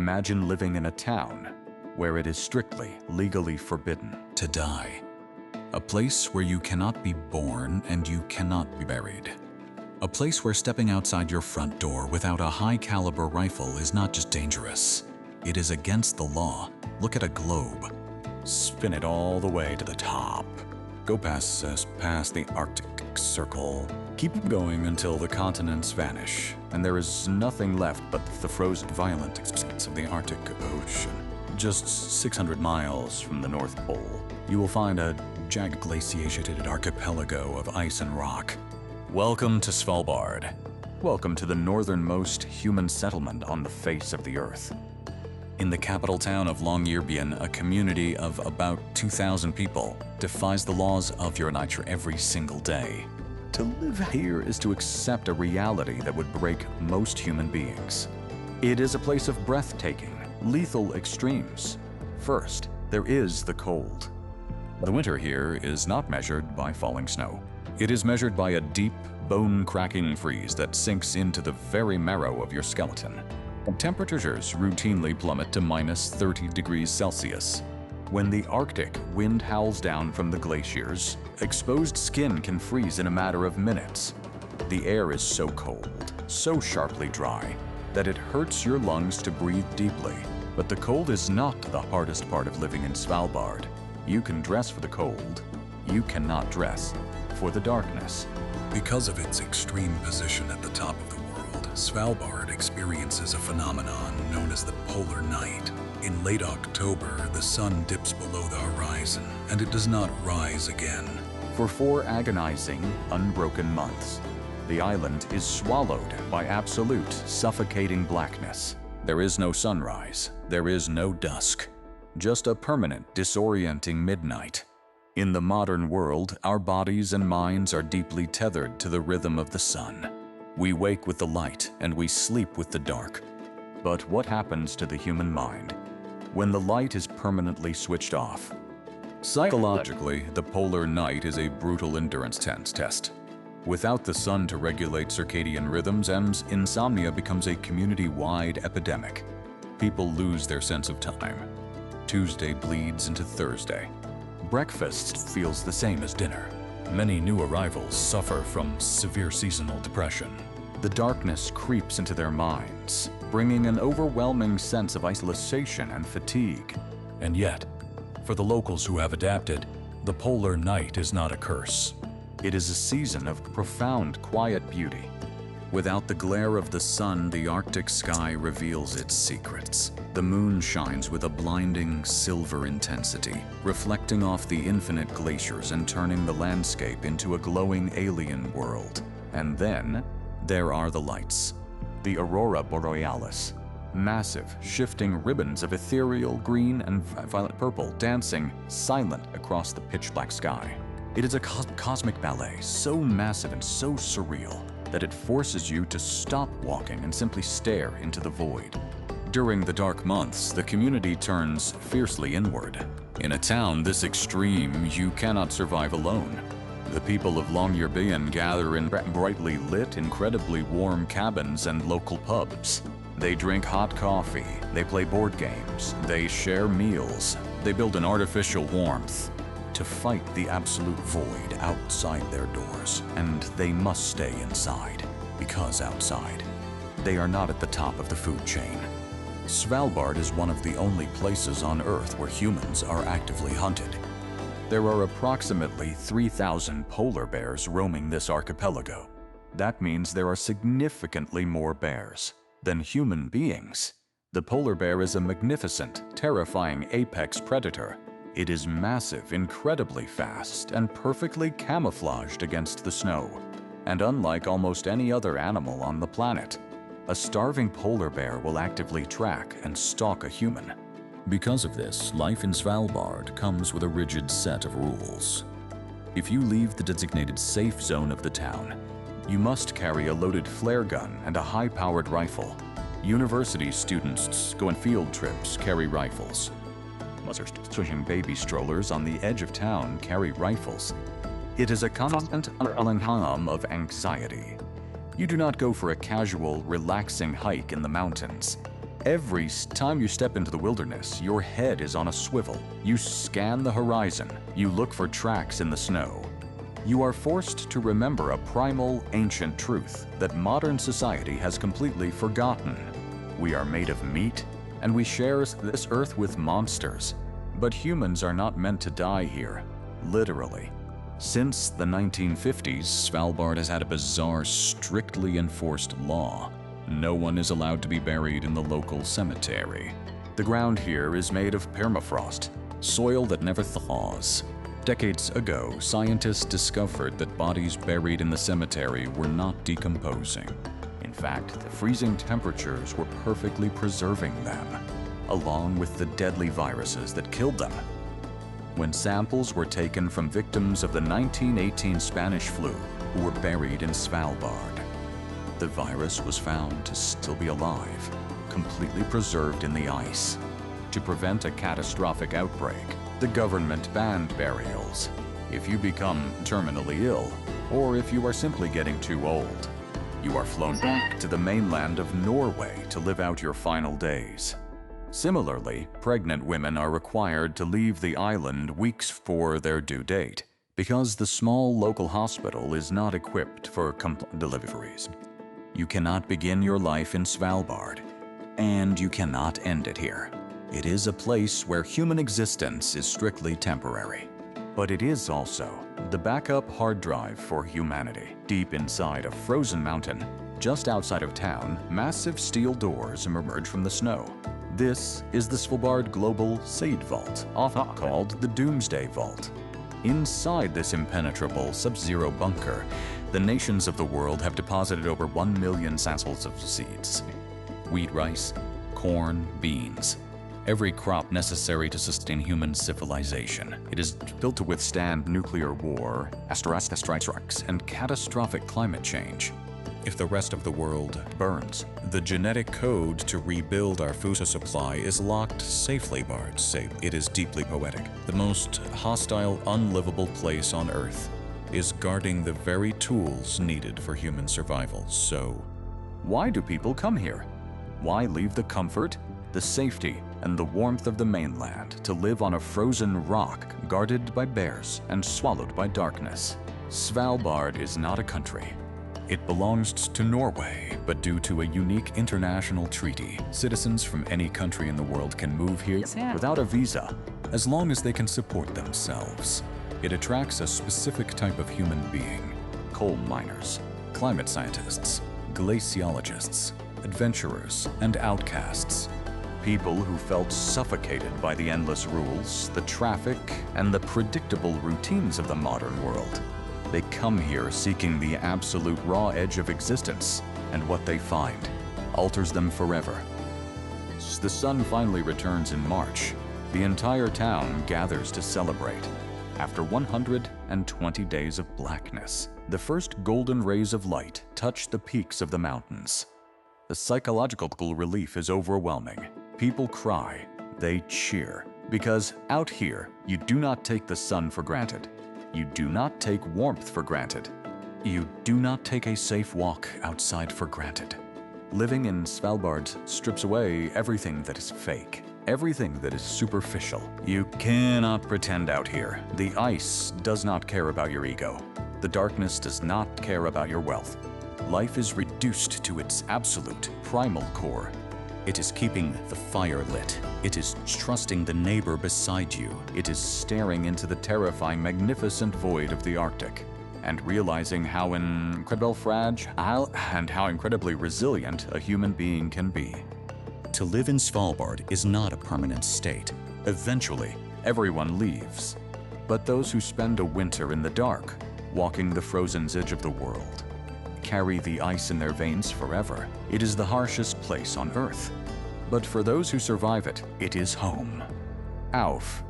Imagine living in a town where it is strictly legally forbidden to die. A place where you cannot be born and you cannot be buried. A place where stepping outside your front door without a high-caliber rifle is not just dangerous. It is against the law. Look at a globe. Spin it all the way to the top. Go past the Arctic Circle. Keep going until the continents vanish, and there is nothing left but the frozen violent expanse of the Arctic Ocean. Just 600 miles from the North Pole, you will find a jagged glaciated archipelago of ice and rock. Welcome to Svalbard. Welcome to the northernmost human settlement on the face of the Earth. In the capital town of Longyearbyen, a community of about 2,000 people defies the laws of your nature every single day. To live here is to accept a reality that would break most human beings. It is a place of breathtaking, lethal extremes. First, there is the cold. The winter here is not measured by falling snow. It is measured by a deep, bone-cracking freeze that sinks into the very marrow of your skeleton. Temperatures routinely plummet to minus 30 degrees Celsius. When the Arctic wind howls down from the glaciers, exposed skin can freeze in a matter of minutes. The air is so cold, so sharply dry, that it hurts your lungs to breathe deeply. But the cold is not the hardest part of living in Svalbard. You can dress for the cold. You cannot dress for the darkness. Because of its extreme position at the top of the world, Svalbard experiences a phenomenon known as the polar night. In late October, the sun dips below the horizon, and it does not rise again. For 4 agonizing, unbroken months, the island is swallowed by absolute, suffocating blackness. There is no sunrise, there is no dusk, just a permanent, disorienting midnight. In the modern world, our bodies and minds are deeply tethered to the rhythm of the sun. We wake with the light and we sleep with the dark. But what happens to the human mind when the light is permanently switched off? Psychologically, the polar night is a brutal endurance test. Without the sun to regulate circadian rhythms, insomnia becomes a community-wide epidemic. People lose their sense of time. Tuesday bleeds into Thursday. Breakfast feels the same as dinner. Many new arrivals suffer from severe seasonal depression. The darkness creeps into their minds, bringing an overwhelming sense of isolation and fatigue. And yet, for the locals who have adapted, the polar night is not a curse. It is a season of profound, quiet beauty. Without the glare of the sun, the Arctic sky reveals its secrets. The moon shines with a blinding silver intensity, reflecting off the infinite glaciers and turning the landscape into a glowing alien world. And then, there are the lights. The aurora borealis. Massive, shifting ribbons of ethereal green and violet purple dancing silent across the pitch-black sky. It is a cosmic ballet, so massive and so surreal that it forces you to stop walking and simply stare into the void. During the dark months, the community turns fiercely inward. In a town this extreme, you cannot survive alone. The people of Longyearbyen gather in brightly lit, incredibly warm cabins and local pubs. They drink hot coffee, they play board games, they share meals, they build an artificial warmth to fight the absolute void outside their doors. And they must stay inside, because outside, they are not at the top of the food chain. Svalbard is one of the only places on Earth where humans are actively hunted. There are approximately 3,000 polar bears roaming this archipelago. That means there are significantly more bears than human beings. The polar bear is a magnificent, terrifying apex predator. It is massive, incredibly fast, and perfectly camouflaged against the snow. And unlike almost any other animal on the planet, a starving polar bear will actively track and stalk a human. Because of this, life in Svalbard comes with a rigid set of rules. If you leave the designated safe zone of the town, you must carry a loaded flare gun and a high-powered rifle. University students go on field trips, carry rifles. Mothers pushing baby strollers on the edge of town carry rifles. It is a constant hum of anxiety. You do not go for a casual, relaxing hike in the mountains. Every time you step into the wilderness, your head is on a swivel. You scan the horizon. You look for tracks in the snow. You are forced to remember a primal, ancient truth that modern society has completely forgotten. We are made of meat, and we share this earth with monsters. But humans are not meant to die here, literally. Since the 1950s, Svalbard has had a bizarre, strictly enforced law. No one is allowed to be buried in the local cemetery. The ground here is made of permafrost, soil that never thaws. Decades ago, scientists discovered that bodies buried in the cemetery were not decomposing. In fact, the freezing temperatures were perfectly preserving them, along with the deadly viruses that killed them. When samples were taken from victims of the 1918 Spanish flu who were buried in Svalbard, the virus was found to still be alive, completely preserved in the ice. To prevent a catastrophic outbreak, the government banned burials. If you become terminally ill, or if you are simply getting too old, you are flown back to the mainland of Norway to live out your final days. Similarly, pregnant women are required to leave the island weeks before their due date, because the small local hospital is not equipped for deliveries. You cannot begin your life in Svalbard, and you cannot end it here. It is a place where human existence is strictly temporary. But it is also the backup hard drive for humanity. Deep inside a frozen mountain, just outside of town, massive steel doors emerge from the snow. This is the Svalbard Global Seed Vault, often called the Doomsday Vault. Inside this impenetrable sub-zero bunker, the nations of the world have deposited over 1 million samples of seeds. Wheat, rice, corn, beans. Every crop necessary to sustain human civilization. It is built to withstand nuclear war, asteroids, and catastrophic climate change. If the rest of the world burns, the genetic code to rebuild our food supply is locked safely, bards say. It is deeply poetic. The most hostile, unlivable place on Earth is guarding the very tools needed for human survival. So, why do people come here? Why leave the comfort, the safety, and the warmth of the mainland to live on a frozen rock guarded by bears and swallowed by darkness? Svalbard is not a country. It belongs to Norway, but due to a unique international treaty, citizens from any country in the world can move here without a visa, as long as they can support themselves. It attracts a specific type of human being: coal miners, climate scientists, glaciologists, adventurers, and outcasts. People who felt suffocated by the endless rules, the traffic, and the predictable routines of the modern world. They come here seeking the absolute raw edge of existence, and what they find alters them forever. As the sun finally returns in March, the entire town gathers to celebrate. After 120 days of blackness, the first golden rays of light touch the peaks of the mountains. The psychological relief is overwhelming. People cry, they cheer, because out here, you do not take the sun for granted. You do not take warmth for granted. You do not take a safe walk outside for granted. Living in Svalbard strips away everything that is fake, everything that is superficial. You cannot pretend out here. The ice does not care about your ego. The darkness does not care about your wealth. Life is reduced to its absolute, primal core. It is keeping the fire lit. It is trusting the neighbor beside you. It is staring into the terrifying, magnificent void of the Arctic and realizing how incredibly fragile and how incredibly resilient a human being can be. To live in Svalbard is not a permanent state. Eventually, everyone leaves. But those who spend a winter in the dark, walking the frozen edge of the world, carry the ice in their veins forever. It is the harshest place on Earth. But for those who survive it, it is home. Auf.